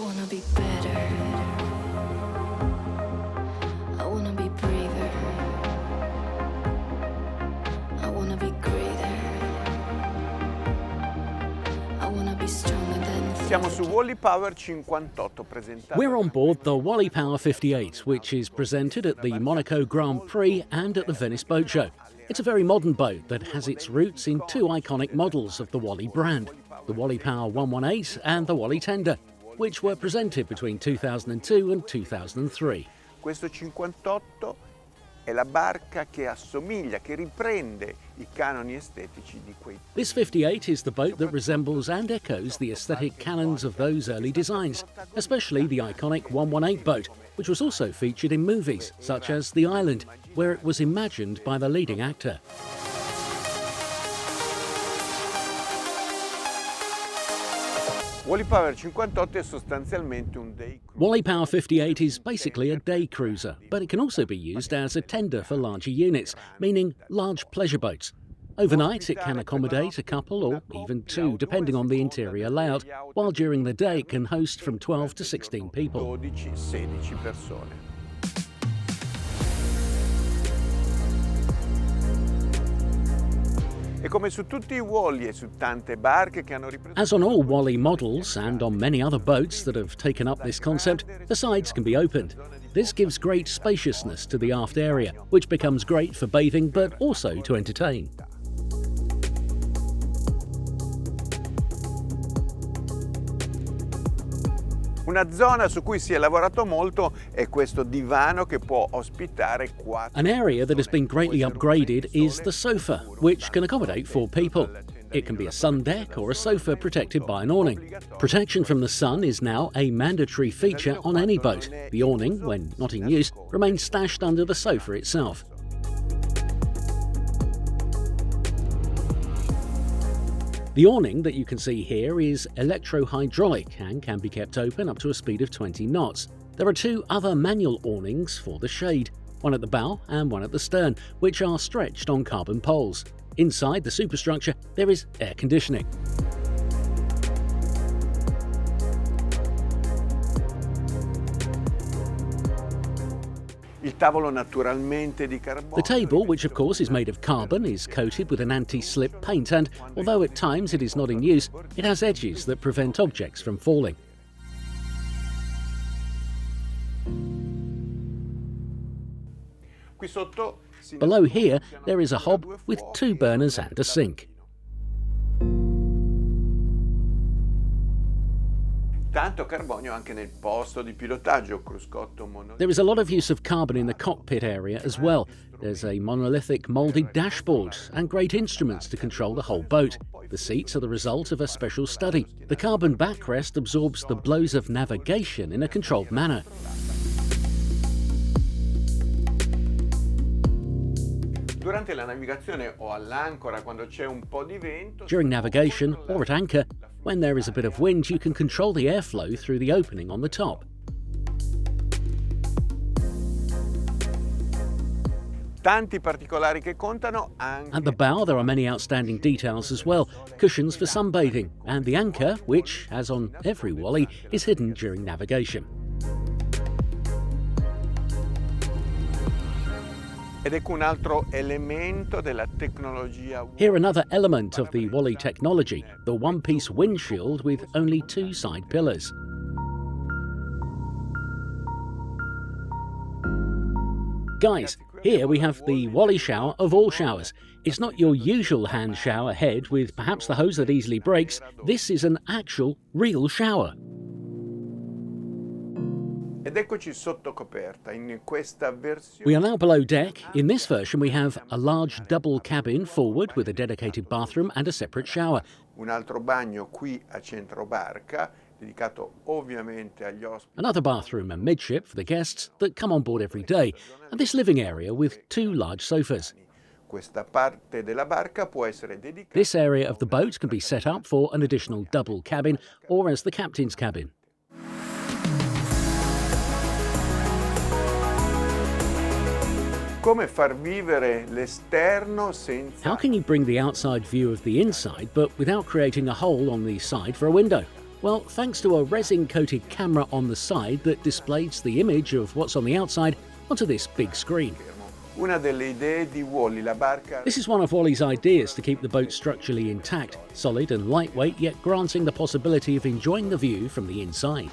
wanna be better. I wanna be braver. I wanna be greater. I wanna be stronger than. Siamo su wallypower58 presentato. We're on board the wallypower58, which is presented at the Monaco Grand Prix and at the Venice Boat Show. It's a very modern boat that has its roots in two iconic models of the Wally brand, the WallyPower118 and the Wally Tender, which were presented between 2002 and 2003. Questo 58 è la barca che assomiglia, che riprende I canoni estetici di quei. This 58 is the boat that resembles and echoes the aesthetic canons of those early designs, especially the iconic 118 boat, which was also featured in movies such as The Island, where it was imagined by the leading actor. WallyPower58 è sostanzialmente un day cruiser. WallyPower58 is basically a day cruiser, but it can also be used as a tender for larger units, meaning large pleasure boats. Overnight, it can accommodate a couple or even two, depending on the interior layout, while during the day it can host from 12 to 16 people. 12-16 persone. E come su tutti I Wally e su tante barche che hanno ripreso. As on all Wally models and on many other boats that have taken up this concept, the sides can be opened. This gives great spaciousness to the aft area, which becomes great for bathing but also to entertain. Una zona su cui si è lavorato molto è questo divano che può ospitare 4. An area that has been greatly upgraded is the sofa, which can accommodate 4 people. It can be a sun deck or a sofa protected by an awning. Protection from the sun is now a mandatory feature on any boat. The awning, when not in use, remains stashed under the sofa itself. The awning that you can see here is electro-hydraulic and can be kept open up to a speed of 20 knots. There are 2 other manual awnings for the shade, one at the bow and one at the stern, which are stretched on carbon poles. Inside the superstructure, there is air conditioning. Il tavolo naturalmente di carbonio. The table, which of course is made of carbon, is coated with an anti-slip paint and, although at times it is not in use, it has edges that prevent objects from falling. Qui sotto Below here, there is a hob with 2 burners and a sink. tanto carbonio anche nel posto di pilotaggio, cruscotto monolitico. There is a lot of use of carbon in the cockpit area as well. There's a monolithic moulded dashboard and great instruments to control the whole boat. The seats are the result of a special study. The carbon backrest absorbs the blows of navigation in a controlled manner. Durante la navigazione o all'ancora, quando c'è un po' di vento. During navigation or at anchor, when there is a bit of wind, you can control the airflow through the opening on the top. Tanti particolari che contano anche. At the bow, there are many outstanding details as well. Cushions for sunbathing, and the anchor, which, as on every Wally, is hidden during navigation. Ed ecco un altro elemento della tecnologia. Here another element of the Wally technology, the one-piece windshield with only 2 side pillars. Guys, here we have the Wally shower of all showers. It's not your usual hand shower head with perhaps the hose that easily breaks. This is an actual, real shower. Ed eccoci sotto coperta in questa versione. We are now below deck. In this version we have a large double cabin forward with a dedicated bathroom and a separate shower. Un altro bagno qui a centro barca, dedicato ovviamente agli ospiti. Another bathroom and midship for the guests that come on board every day, and this living area with 2 large sofas. Questa parte della barca può essere dedicata. This area of the boat can be set up for an additional double cabin or as the captain's cabin. Come far vivere l'esterno senza. How can you bring the outside view of the inside but without creating a hole on the side for a window? Well, thanks to a resin-coated camera on the side that displays the image of what's on the outside onto this big screen. Una delle idee di Wally, la barca... This is one of Wally's ideas to keep the boat structurally intact, solid and lightweight, yet granting the possibility of enjoying the view from the inside.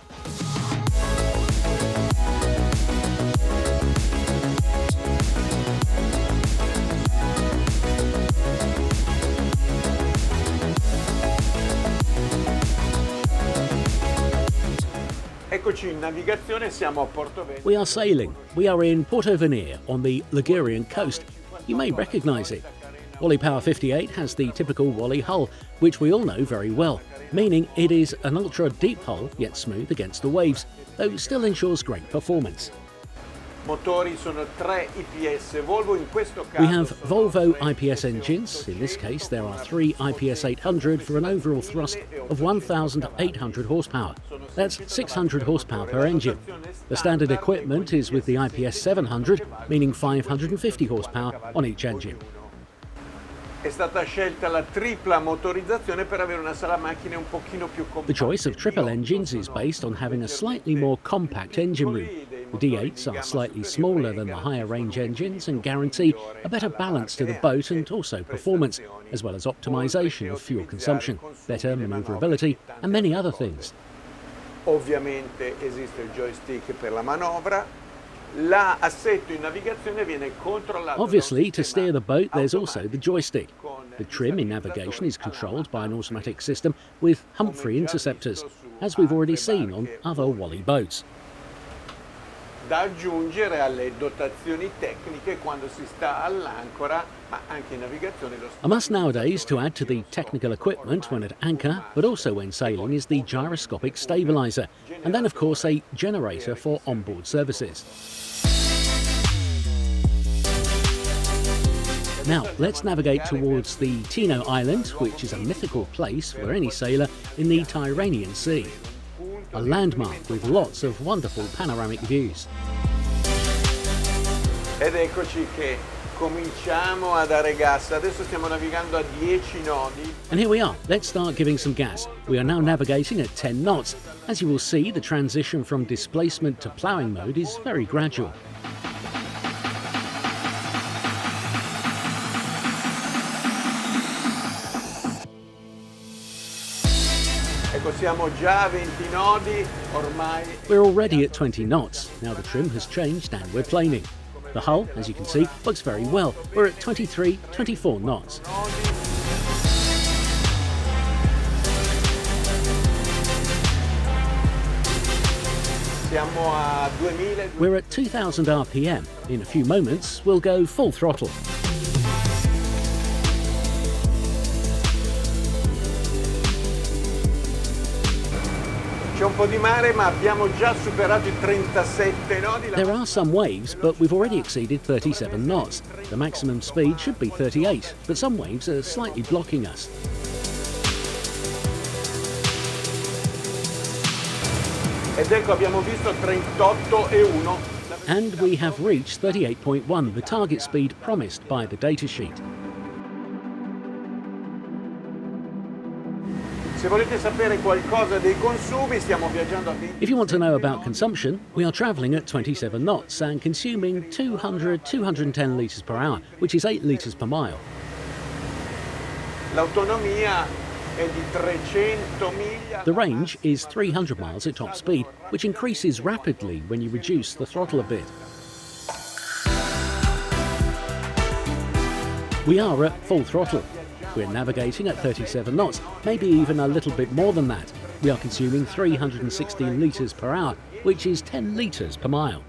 Eccoci in navigazione, siamo a Porto Veneto. We are sailing. We are in Porto Venere on the Ligurian coast. You may recognise it. wallypower58 has the typical Wally hull, which we all know very well, meaning it is an ultra-deep hull, yet smooth against the waves, though still ensures great performance. Motori sono 3 IPS Volvo, in questo caso... We have Volvo IPS engines. In this case, there are 3 IPS 800 for an overall thrust of 1,800 horsepower. That's 600 horsepower per engine. The standard equipment is with the IPS 700, meaning 550 horsepower on each engine. È stata scelta la tripla motorizzazione per avere una sala macchine un pochino più compatta. The choice of triple engines is based on having a slightly more compact engine room. The D8s are slightly smaller than the higher range engines and guarantee a better balance to the boat and also performance, as well as optimization of fuel consumption, better maneuverability and many other things. Ovviamente esiste il joystick per la manovra. L'assetto in navigazione viene controllato. Obviously, to steer the boat, there's also the joystick. The trim in navigation is controlled by an automatic system with Humphrey interceptors, as we've already seen on other Wally boats. Da aggiungere alle dotazioni tecniche quando si sta all'ancora, ma anche in navigazione. A must nowadays to add to the technical equipment when at anchor, but also when sailing, is the gyroscopic stabilizer, and then of course a generator for onboard services. Now, let's navigate towards the Tino Island, which is a mythical place for any sailor in the Tyrrhenian Sea. A landmark with lots of wonderful panoramic views. Ed eccoci che cominciamo a dare gas. Adesso stiamo navigando a 10 nodi. And here we are. Let's start giving some gas. We are now navigating at 10 knots. As you will see, the transition from displacement to ploughing mode is very gradual. Ecco, siamo già a 20 nodi, ormai. We're already at 20 knots. Now the trim has changed and we're planing. The hull, as you can see, looks very well. We're at 23, 24 knots. Siamo a 2000. We're at 2000 RPM. In a few moments, we'll go full throttle. C'è un po' di mare, ma abbiamo già superato i 37 nodi. There are some waves, but we've already exceeded 37 knots. The maximum speed should be 38, but some waves are slightly blocking us. Ed ecco, abbiamo visto 38,1. And we have reached 38.1, the target speed promised by the datasheet. Se volete sapere qualcosa dei consumi, stiamo viaggiando a 20. If you want to know about consumption, we are travelling at 27 knots and consuming 200-210 litres per hour, which is 8 litres per mile. L'autonomia è di 300 miglia. The range is 300 miles at top speed, which increases rapidly when you reduce the throttle a bit. We are at full throttle. We're navigating at 37 knots, maybe even a little bit more than that. We are consuming 316 litres per hour, which is 10 litres per mile.